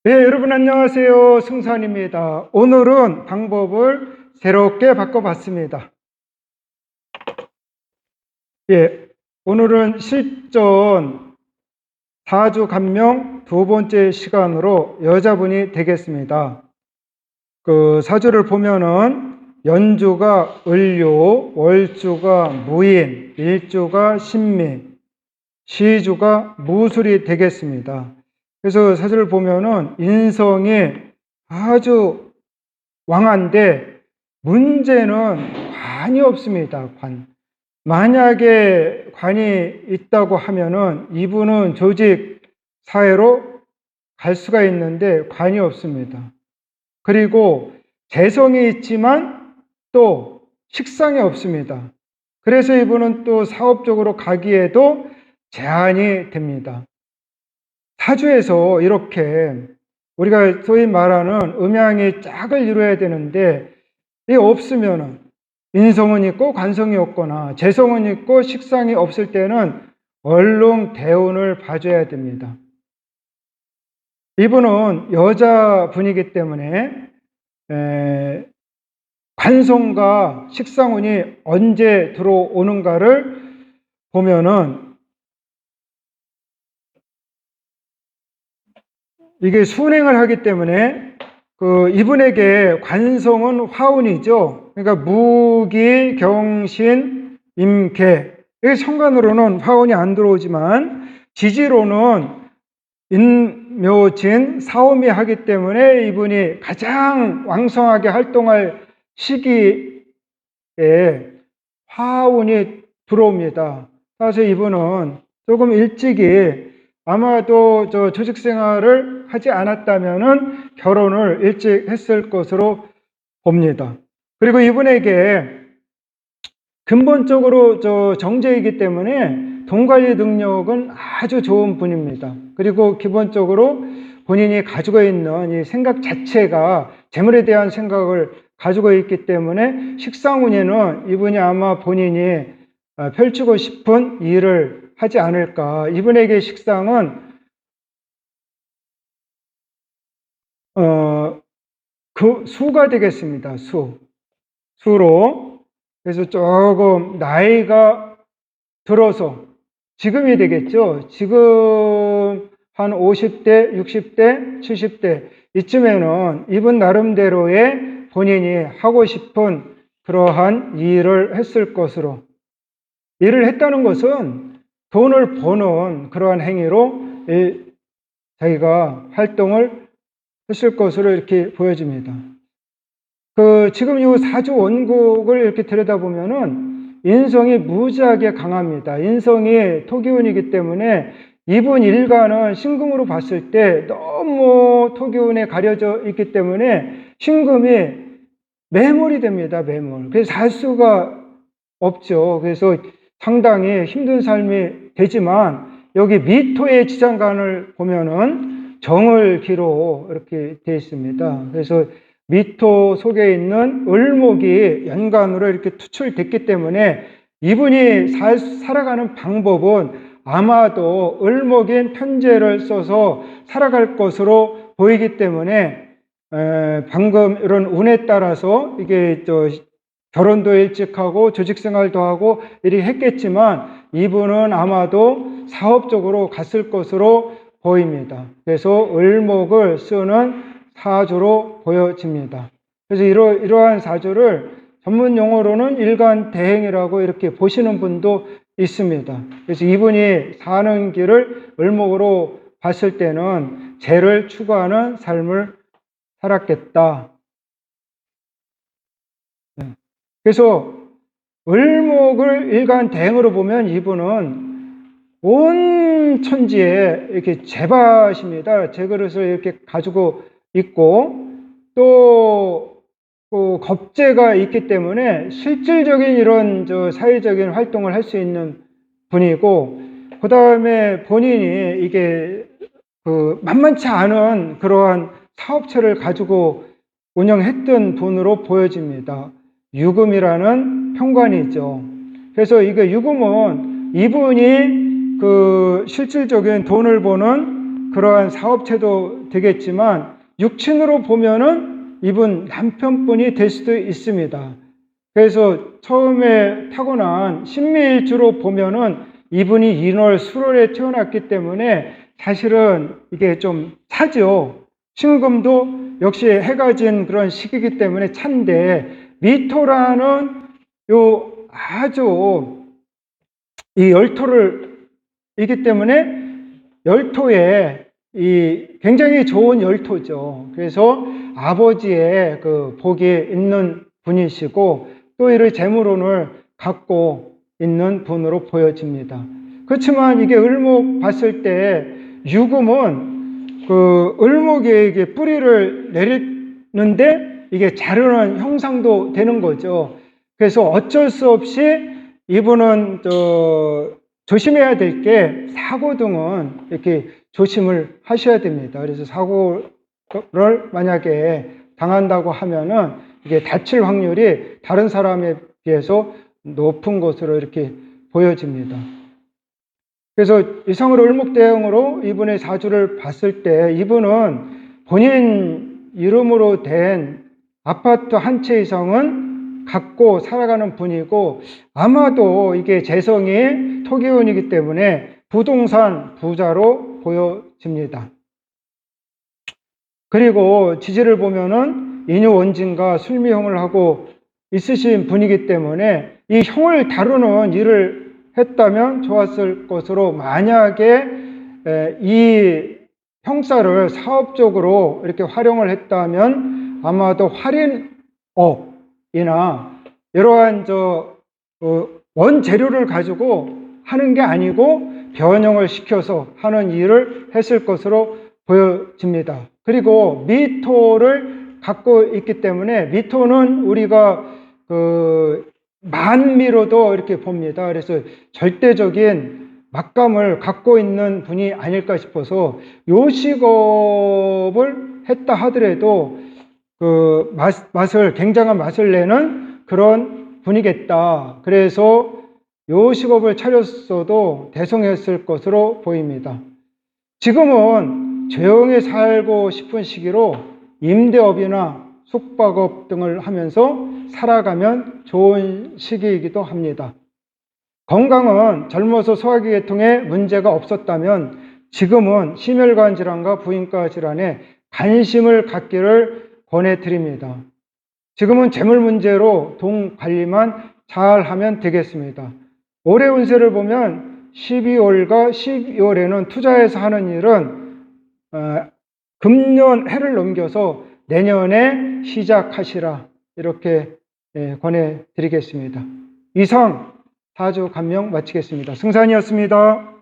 네, 여러분 안녕하세요. 승산입니다. 오늘은 방법을 새롭게 바꿔봤습니다. 예, 오늘은 실전 4주 감명 두 번째 시간으로 여자분이 되겠습니다. 그 사주를 보면은 연주가 을료, 월주가 무인, 일주가 신미, 시주가 무술이 되겠습니다. 그래서 사주를 보면은 인성이 아주 왕한데 문제는 관이 없습니다. 관. 만약에 관이 있다고 하면은 이분은 조직 사회로 갈 수가 있는데 관이 없습니다. 그리고 재성이 있지만 또 식상이 없습니다. 그래서 이분은 또 사업적으로 가기에도 제한이 됩니다. 사주에서 이렇게 우리가 소위 말하는 음양의 짝을 이루어야 되는데 이 없으면은 인성은 있고 관성이 없거나 재성은 있고 식상이 없을 때는 얼른 대운을 봐줘야 됩니다. 이분은 여자분이기 때문에 관성과 식상운이 언제 들어오는가를 보면은 이게 순행을 하기 때문에 이분에게 관성은 화운이죠. 그러니까 무기, 경신, 임계. 이 성간으로는 화운이 안 들어오지만 지지로는 인묘진, 사오미 하기 때문에 이분이 가장 왕성하게 활동할 시기에 화운이 들어옵니다. 그래서 이분은 조금 일찍이 아마도 조직 생활을 하지 않았다면은 결혼을 일찍 했을 것으로 봅니다. 그리고 이분에게 근본적으로 정제이기 때문에 돈 관리 능력은 아주 좋은 분입니다. 그리고 기본적으로 본인이 가지고 있는 이 생각 자체가 재물에 대한 생각을 가지고 있기 때문에 식상운에는 이분이 아마 본인이 펼치고 싶은 일을 하지 않을까. 이분에게 식상은 그 수가 되겠습니다. 수로. 그래서 조금 나이가 들어서 지금이 되겠죠. 지금 한 50대, 60대, 70대 이쯤에는 이분 나름대로의 본인이 하고 싶은 그러한 일을 했을 것으로. 일을 했다는 것은 돈을 버는 그러한 행위로 자기가 활동을 했을 것으로 이렇게 보여집니다. 지금 이 사주 원국을 이렇게 들여다보면은 인성이 무지하게 강합니다. 인성이 토기운이기 때문에 이분 일간은 신금으로 봤을 때 너무 토기운에 가려져 있기 때문에 신금이 매몰이 됩니다. 매몰. 그래서 살 수가 없죠. 그래서 상당히 힘든 삶이 되지만 여기 미토의 지장간을 보면은 정을기로 이렇게 되어 있습니다. 그래서 미토 속에 있는 을목이 연간으로 이렇게 투출됐기 때문에 이분이 살아가는 방법은 아마도 을목인 편재를 써서 살아갈 것으로 보이기 때문에 방금 이런 운에 따라서 이게 결혼도 일찍 하고 조직생활도 하고 이렇게 했겠지만 이분은 아마도 사업적으로 갔을 것으로 보입니다. 그래서 을목을 쓰는 사주로 보여집니다. 그래서 이러한 사주를 전문 용어로는 일간대행이라고 이렇게 보시는 분도 있습니다. 그래서 이분이 사는 길을 을목으로 봤을 때는 재를 추구하는 삶을 살았겠다. 그래서 을목을 일간대행으로 보면 이분은 온 천지에 이렇게 제밭입니다. 제 그릇을 이렇게 가지고 있고 또 겁재가 있기 때문에 실질적인 이런 사회적인 활동을 할 수 있는 분이고 그 다음에 본인이 이게 만만치 않은 그러한 사업체를 가지고 운영했던 분으로 보여집니다. 유금이라는 평관이죠. 그래서 이게 유금은 이분이 실질적인 돈을 버는 그러한 사업체도 되겠지만 육친으로 보면은 이분 남편분이 될 수도 있습니다. 그래서 처음에 타고난 신미일주로 보면은 이분이 인월, 수월에 태어났기 때문에 사실은 이게 좀 차죠. 신금도 역시 해가 진 그런 시기이기 때문에 찬데, 미토라는 요 아주 이 열토를 이기 때문에 열토에 이 굉장히 좋은 열토죠. 그래서 아버지의 그 복이 있는 분이시고 또 이를 재물운을 갖고 있는 분으로 보여집니다. 그렇지만 이게 을목 봤을 때 유금은 그 을목에게 뿌리를 내리는데 이게 자르는 형상도 되는 거죠. 그래서 어쩔 수 없이 이분은 조심해야 될 게 사고 등은 이렇게 조심을 하셔야 됩니다. 그래서 사고를 만약에 당한다고 하면은 이게 다칠 확률이 다른 사람에 비해서 높은 것으로 이렇게 보여집니다. 그래서 이성으로 을목대응으로 이분의 사주를 봤을 때 이분은 본인 이름으로 된 아파트 한 채 이상은 갖고 살아가는 분이고, 아마도 이게 재성이 토기운이기 때문에 부동산 부자로 보여집니다. 그리고 지지를 보면은 인유원진과 술미형을 하고 있으신 분이기 때문에 이 형을 다루는 일을 했다면 좋았을 것으로, 만약에 이 형사를 사업적으로 이렇게 활용을 했다면 아마도 할인업이나 이러한 원재료를 가지고 하는 게 아니고 변형을 시켜서 하는 일을 했을 것으로 보여집니다. 그리고 미토를 갖고 있기 때문에 미토는 우리가 만미로도 이렇게 봅니다. 그래서 절대적인 막감을 갖고 있는 분이 아닐까 싶어서 요식업을 했다 하더라도 굉장한 맛을 내는 그런 분이겠다. 그래서 요식업을 차렸어도 대성했을 것으로 보입니다. 지금은 조용히 살고 싶은 시기로 임대업이나 숙박업 등을 하면서 살아가면 좋은 시기이기도 합니다. 건강은 젊어서 소화기 계통에 문제가 없었다면 지금은 심혈관 질환과 부인과 질환에 관심을 갖기를 권해드립니다. 지금은 재물 문제로 돈 관리만 잘 하면 되겠습니다. 올해 운세를 보면 12월과 12월에는 투자해서 하는 일은 금년 해를 넘겨서 내년에 시작하시라, 이렇게 권해드리겠습니다. 이상 4주 감명 마치겠습니다. 승산이었습니다.